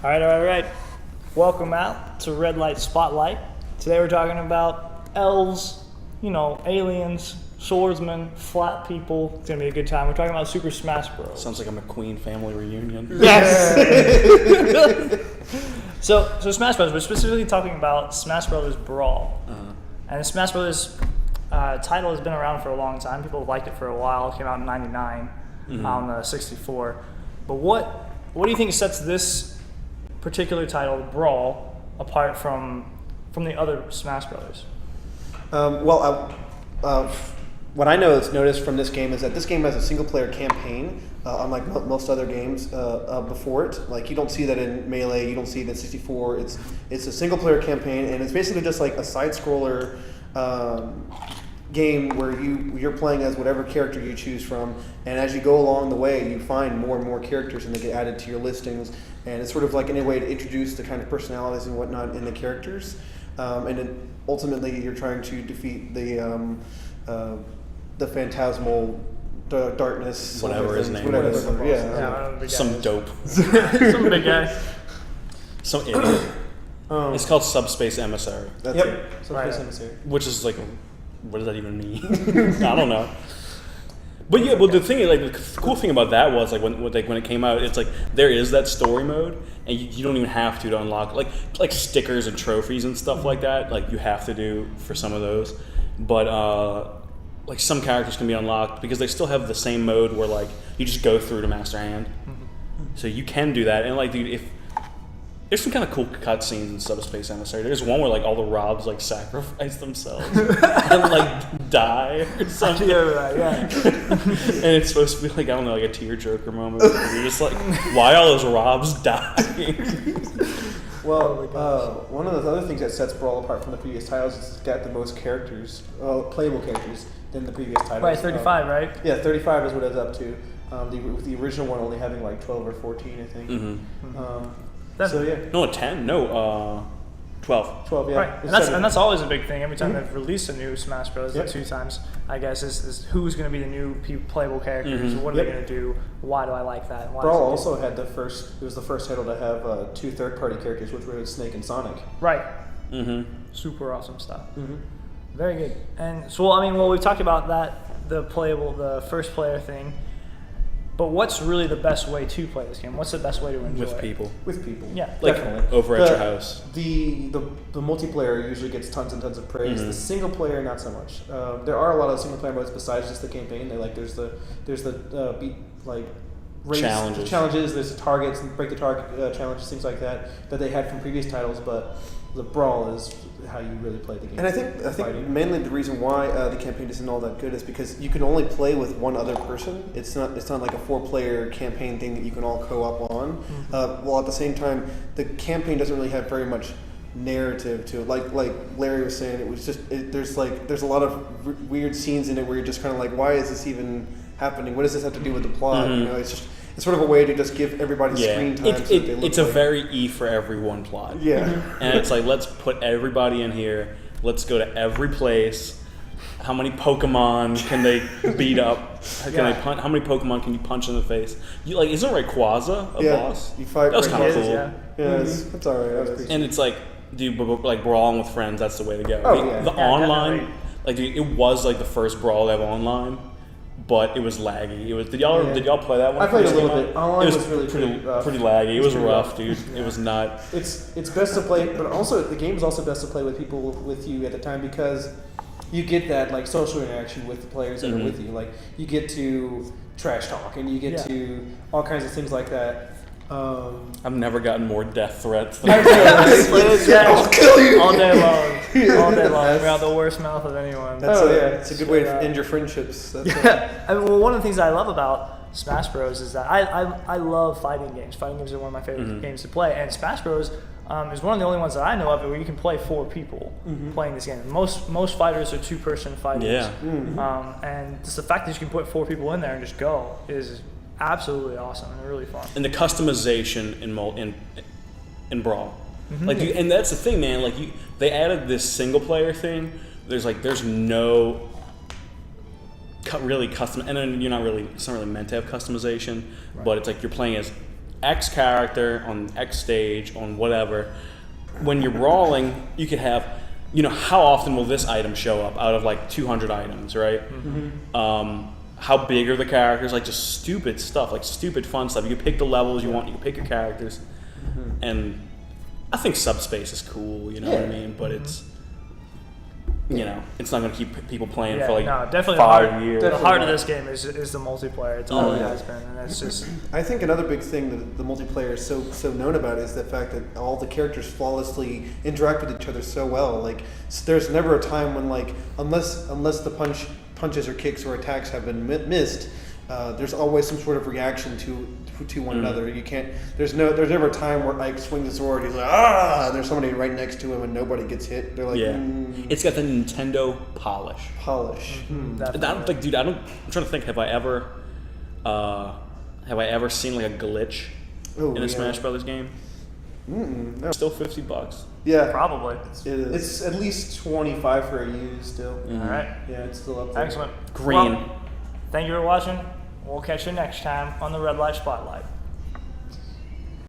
All right. Welcome out to Redlight Spotlight. Today we're talking about elves, aliens, swordsmen, flat people. It's going to be a good time. We're talking about Super Smash Bros. Sounds like a McQueen family reunion. Yes! So Smash Bros. We're specifically talking about Smash Bros. Brawl. And the Smash Bros. Title has been around for a long time. People have liked it for a while. It came out in '99 on the 64. But what do you think sets this particular title, Brawl, apart from the other Smash Brothers? What I noticed from this game is that this game has a single-player campaign, unlike most other games before it. Like, you don't see that in Melee, you don't see it in 64. It's a single-player campaign, and it's basically just like a side-scroller game where you're playing as whatever character you choose from, and as you go along the way, you find more and more characters, and they get added to your listings. And it's sort of like in a way to introduce the kind of personalities and whatnot in the characters, and then ultimately you're trying to defeat the phantasmal darkness, whatever his name is. Some dope, some big guy, some idiot. It's called Subspace Emissary. That's it. Subspace Emissary. Which is like, what does that even mean? I don't know. But yeah, the thing is, like, the cool thing about that was, like, when it came out, it's like there is that story mode, and you don't even have to unlock like stickers and trophies and stuff like that. Like, you have to do for some of those, but like some characters can be unlocked because they still have the same mode where like you just go through to master hand. So you can do that, and like, dude, if there's some kind of cool cutscenes in Subspace Emissary. There's one where like all the Robs like sacrifice themselves and like die or something. Yeah. And it's supposed to be like, I don't know, like a tearjerker moment. You're just like, why are those Robs dying? Well, one of the other things that sets Brawl apart from the previous titles is it's got the most characters, playable characters, than the previous titles. Right, 35, right? Yeah, 35 is what it's up to. With the original one only having like 12 or 14, I think. So yeah. No, 10. No, 12. 12, yeah. Right, and that's always a big thing. Every time they've released a new Smash Bros. The two times, I guess, is who's going to be the new playable characters? What are they going to do? Why do I like that? Brawl also had it was the first title to have two third-party characters, which were Snake and Sonic. Right. Super awesome stuff. Very good. And so, we've talked about that, the first player thing. But what's really the best way to play this game? What's the best way to enjoy With people. With people. Yeah. Like, definitely. over at your house. The multiplayer usually gets tons and tons of praise. The single player, not so much. There are a lot of single player modes besides just the campaign. There's the race challenges. There's the targets and break the target challenges, things like that they had from previous titles. But the Brawl is how you really play the game. And I think mainly the reason why the campaign isn't all that good is because you can only play with one other person. It's not like a 4-player campaign thing that you can all co-op on. While at the same time, the campaign doesn't really have very much narrative to it. Like Larry was saying, it was just there's a lot of weird scenes in it where you're just kind of like, why is this even happening? What does this have to do with the plot? It's sort of a way to just give everybody screen time. It's a very E for everyone plot. Yeah. And it's like, let's put everybody in here. Let's go to every place. How many Pokemon can they beat up? How many Pokemon can you punch in the face? Isn't Rayquaza a boss? You fight. That was kind of cool. Yeah, it's all right. And it's like, dude, like brawling with friends, that's the way to go. The online, it was like the first Brawl to have online. But it was laggy. Did y'all play that one? I played a little bit. Online was really pretty laggy. It was rough, dude. It was not. It's best to play, but also the game is also best to play with people with you at the time because you get that like social interaction with the players that are with you. Like you get to trash talk and you get to all kinds of things like that. I've never gotten more death threats than I'll kill you all day long. All day long. We're out the worst mouth of anyone. It's a good way to end your friendships. One of the things I love about Smash Bros is that I love fighting games. Fighting games are one of my favorite games to play, and Smash Bros is one of the only ones that I know of where you can play 4 people playing this game. Most fighters are 2-person fighters. Yeah. And just the fact that you can put 4 people in there and just go is absolutely awesome and really fun. And the customization in Brawl, and that's the thing, man. They added this single player thing. There's no really custom, and then it's not really meant to have customization, but it's like you're playing as X character on X stage on whatever. When you're brawling, you could have, how often will this item show up out of like 200 items, right? Mm-hmm. How big are the characters? Like just stupid stuff, like stupid fun stuff. You can pick the levels you want. You can pick your characters, and I think subspace is cool. You know what I mean? But it's. It's not going to keep people playing for definitely 5 years. The heart of this game is the multiplayer. It's always has been, and it's just. I think another big thing that the multiplayer is so known about is the fact that all the characters flawlessly interact with each other so well. Like there's never a time when unless the punches or kicks or attacks have been missed, there's always some sort of reaction to one another. You can't. There's never a time where I swing the sword. He's like there's somebody right next to him and nobody gets hit. They're like It's got the Nintendo polish. Mm-hmm. I don't think, dude. I'm trying to think. Have I ever seen like a glitch in a Smash Brothers game? No. Still $50. Yeah, Probably. It's at least 25 for a used still. Mm-hmm. All right. Yeah, it's still up there. Excellent. Green. Well, thank you for watching. We'll catch you next time on the Red Light Spotlight.